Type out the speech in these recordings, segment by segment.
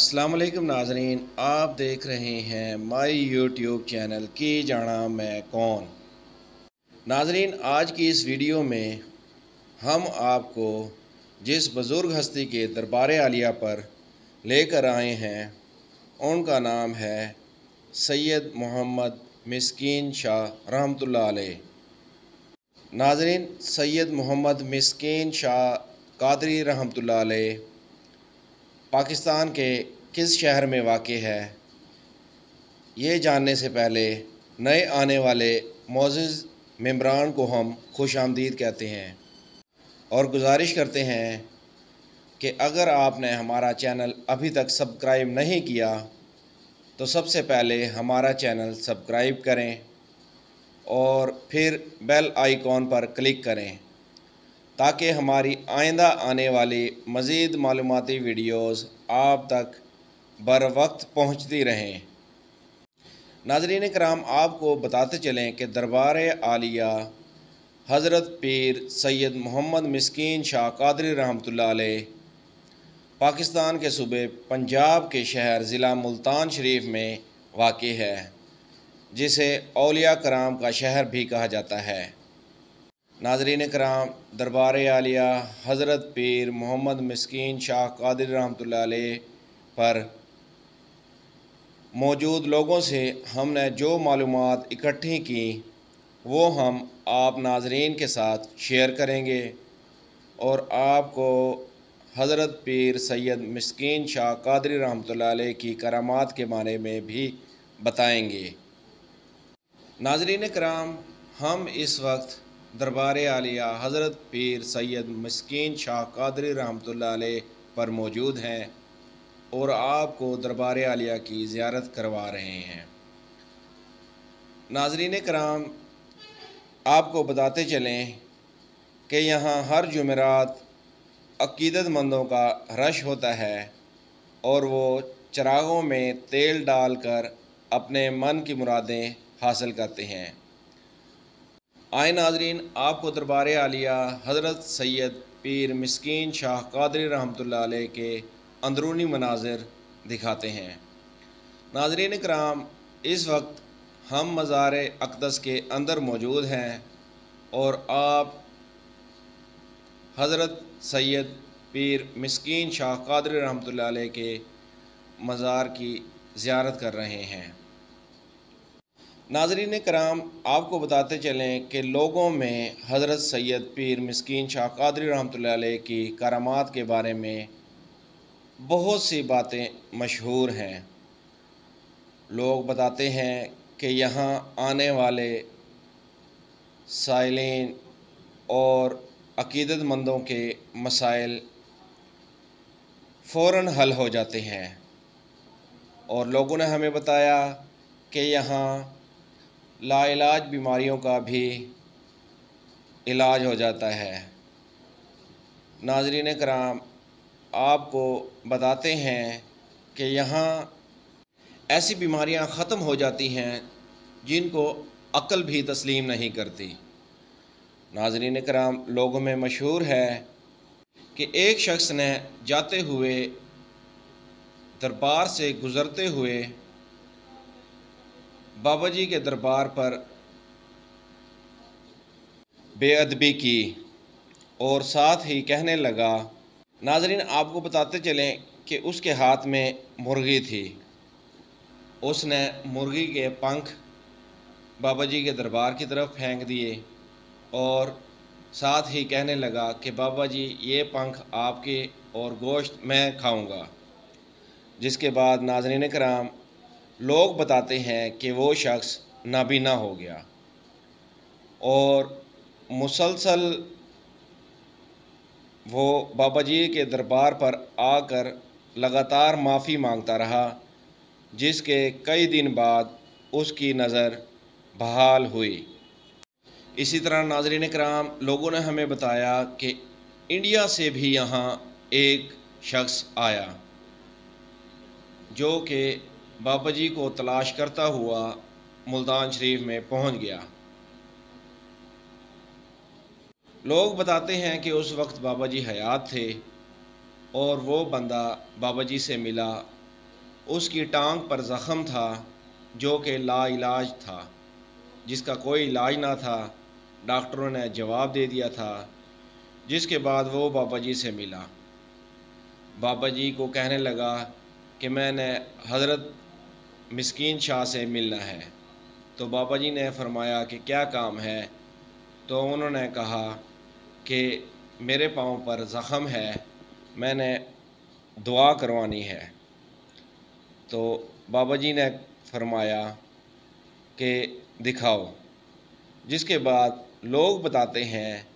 अस्सलाम वालेकुम नाजरीन, आप देख रहे हैं माई यूट्यूब चैनल की जाना मैं कौन। नाजरीन, आज की इस वीडियो में हम आपको जिस बुज़ुर्ग हस्ती के दरबार आलिया पर लेकर आए हैं उनका नाम है सैयद मोहम्मद मिस्कीन शाह रहमतुल्लाह अलैह। नाजरीन, सैयद मोहम्मद मिस्कीन शाह कादरी रहमतुल्लाह अलैह पाकिस्तान के किस शहर में वाक़ई है, ये जानने से पहले नए आने वाले मोअज़्ज़िज़ मेंबरान को हम खुश आमदीद कहते हैं और गुजारिश करते हैं कि अगर आपने हमारा चैनल अभी तक सब्सक्राइब नहीं किया तो सबसे पहले हमारा चैनल सब्सक्राइब करें और फिर बेल आइकॉन पर क्लिक करें ताकि हमारी आइंदा आने वाली मज़ीद मालूमाती वीडियोज़ आप तक बर वक्त पहुँचती रहें। नाज़रीन कराम, आपको बताते चलें कि दरबार आलिया हज़रत पीर सैयद मोहम्मद मिस्कीन शाह कादरी रहमतुल्लाह अलैह पाकिस्तान के सूबे पंजाब के शहर ज़िला मुल्तान शरीफ में वाक़ई है, जिसे औलिया कराम का शहर भी कहा जाता है। नाज़रीन कराम, दरबार आलिया हज़रत पीर मोहम्मद मिस्कीन शाह कादरी रहमतुल्लाह अलैह पर मौजूद लोगों से हमने जो मालूमात इकट्ठी की वो हम आप नाज़रीन के साथ शेयर करेंगे और आपको हज़रत पीर सैयद मिस्कीन शाह कादरी रहमतुल्लाह अलैह की करामात के बारे में भी बताएंगे। नाज़रीन कराम, हम इस वक्त दरबार आलिया हज़रत पीर सैयद मिस्कीन शाह कादरी रहमतुल्लाह अलैह पर मौजूद हैं और आपको दरबार आलिया की ज़ियारत करवा रहे हैं। नाज़रीन कराम, आपको बताते चलें कि यहाँ हर जुमेरात अक़ीदतमंदों का रश होता है और वो चिरागों में तेल डालकर अपने मन की मुरादें हासिल करते हैं। आए नाज़रीन, आपको दरबार आलिया हज़रत सैयद पीर मिस्कीन शाह कादरी रहमतुल्लाह अलैह के अंदरूनी मनाज़िर दिखाते हैं। नाज़रीन कराम, इस वक्त हम मज़ार अक़दस के अंदर मौजूद हैं और आप हज़रत सैयद पीर मिस्कीन शाह कादरी रहमतुल्लाह अलैह के मज़ार की ज़ियारत कर रहे हैं। नाज़रीन कराम, आपको बताते चलें कि लोगों में हज़रत सैयद पीर मिस्कीन शाह कादरी रहमतुल्लाह अलैह की करामात के बारे में बहुत सी बातें मशहूर हैं। लोग बताते हैं कि यहाँ आने वाले साइलीन और अक़ीदतमंदों के मसाइल फ़ौरन हल हो जाते हैं और लोगों ने हमें बताया कि यहाँ लाइलाज बीमारियों का भी इलाज हो जाता है। नाज़रीन कराम, आपको बताते हैं कि यहाँ ऐसी बीमारियाँ ख़त्म हो जाती हैं जिनको अक्ल भी तस्लीम नहीं करती। नाज़रीन कराम, लोगों में मशहूर है कि एक शख्स ने जाते हुए दरबार से गुज़रते हुए बाबा जी के दरबार पर बेअदबी की और साथ ही कहने लगा। नाज़रीन, आपको बताते चलें कि उसके हाथ में मुर्गी थी। उसने मुर्गी के पंख बाबा जी के दरबार की तरफ फेंक दिए और साथ ही कहने लगा कि बाबा जी, ये पंख आपके और गोश्त मैं खाऊंगा। जिसके बाद नाज़रीन कराम, लोग बताते हैं कि वो शख्स नाबीना हो गया और मुसलसल वो बाबा जी के दरबार पर आकर लगातार माफ़ी मांगता रहा, जिसके कई दिन बाद उसकी नज़र बहाल हुई। इसी तरह नाज़रीन कराम, लोगों ने हमें बताया कि इंडिया से भी यहाँ एक शख्स आया जो कि बाबा जी को तलाश करता हुआ मुल्तान शरीफ में पहुँच गया। लोग बताते हैं कि उस वक्त बाबा जी हयात थे और वो बंदा बाबा जी से मिला उसकी टांग पर ज़ख़म था जो कि लाइलाज था, जिसका कोई इलाज ना था। डॉक्टरों ने जवाब दे दिया था। जिसके बाद वो बाबा जी से मिला। बाबा जी को कहने लगा कि मैंने हज़रत मिस्कीन शाह से मिलना है। तो बाबा जी ने फरमाया कि क्या काम है। तो उन्होंने कहा कि मेरे पाँव पर ज़ख़म है, मैंने दुआ करवानी है। तो बाबा जी ने फरमाया कि दिखाओ। जिसके बाद लोग बताते हैं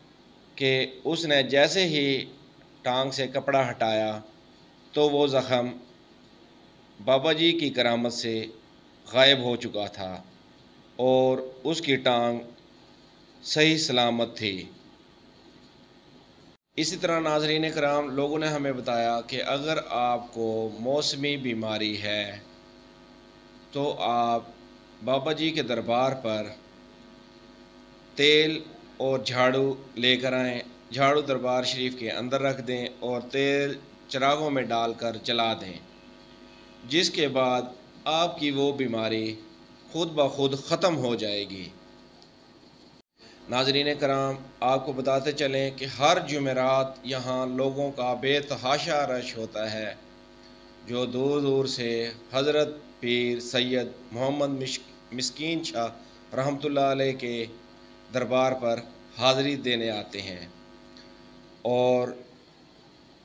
कि उसने जैसे ही टांग से कपड़ा हटाया तो वो ज़ख़म बाबा जी की करामत से गायब हो चुका था और उसकी टांग सही सलामत थी। इसी तरह नाज़रीन कराम, लोगों ने हमें बताया कि अगर आपको मौसमी बीमारी है तो आप बाबा जी के दरबार पर तेल और झाड़ू लेकर आएँ। झाड़ू दरबार शरीफ के अंदर रख दें और तेल चिरागों में डालकर जला दें। जिसके बाद आपकी वो बीमारी खुद ब खुद ख़त्म हो जाएगी। नाज़रीन कराम, आपको बताते चलें कि हर जुमेरात यहाँ लोगों का बेतहाशा रश होता है, जो दूर दूर से हज़रत पीर सैयद मोहम्मद मिस्कीन शाह रहमतुल्लाह अलैह के दरबार पर हाज़री देने आते हैं और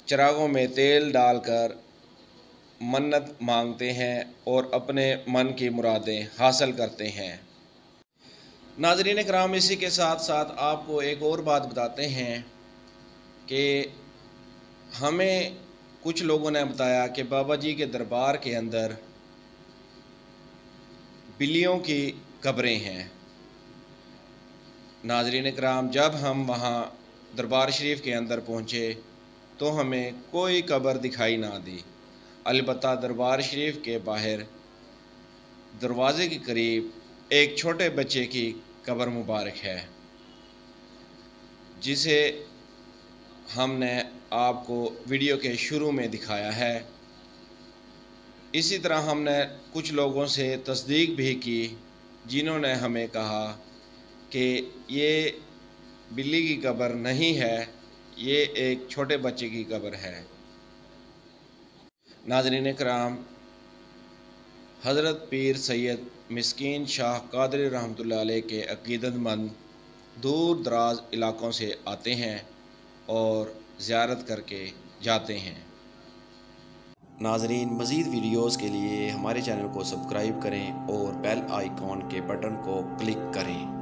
चिरागों में तेल डालकर मन्नत मांगते हैं और अपने मन की मुरादें हासिल करते हैं। नाज़रीन कराम, इसी के साथ साथ आपको एक और बात बताते हैं कि हमें कुछ लोगों ने बताया कि बाबा जी के दरबार के अंदर बिल्लियों की कब्रें हैं। नाज़रीन कराम, जब हम वहाँ दरबार शरीफ के अंदर पहुँचे तो हमें कोई कब्र दिखाई ना दी। अलबत्ता दरबार शरीफ के बाहर दरवाज़े के करीब एक छोटे बच्चे की कब्र मुबारक है, जिसे हमने आपको वीडियो के शुरू में दिखाया है। इसी तरह हमने कुछ लोगों से तस्दीक भी की, जिन्होंने हमें कहा कि ये बिल्ली की कब्र नहीं है, ये एक छोटे बच्चे की कब्र है। नाज़रीन कराम, हज़रत पीर सैयद मिस्कीन शाह कादरी रहमतुल्लाह अलैह के अक़ीदतमंद दूर दराज इलाक़ों से आते हैं और ज़ियारत करके जाते हैं। नाज़रीन, मज़ीद वीडियोज़ के लिए हमारे चैनल को सब्सक्राइब करें और बेल आइकॉन के बटन को क्लिक करें।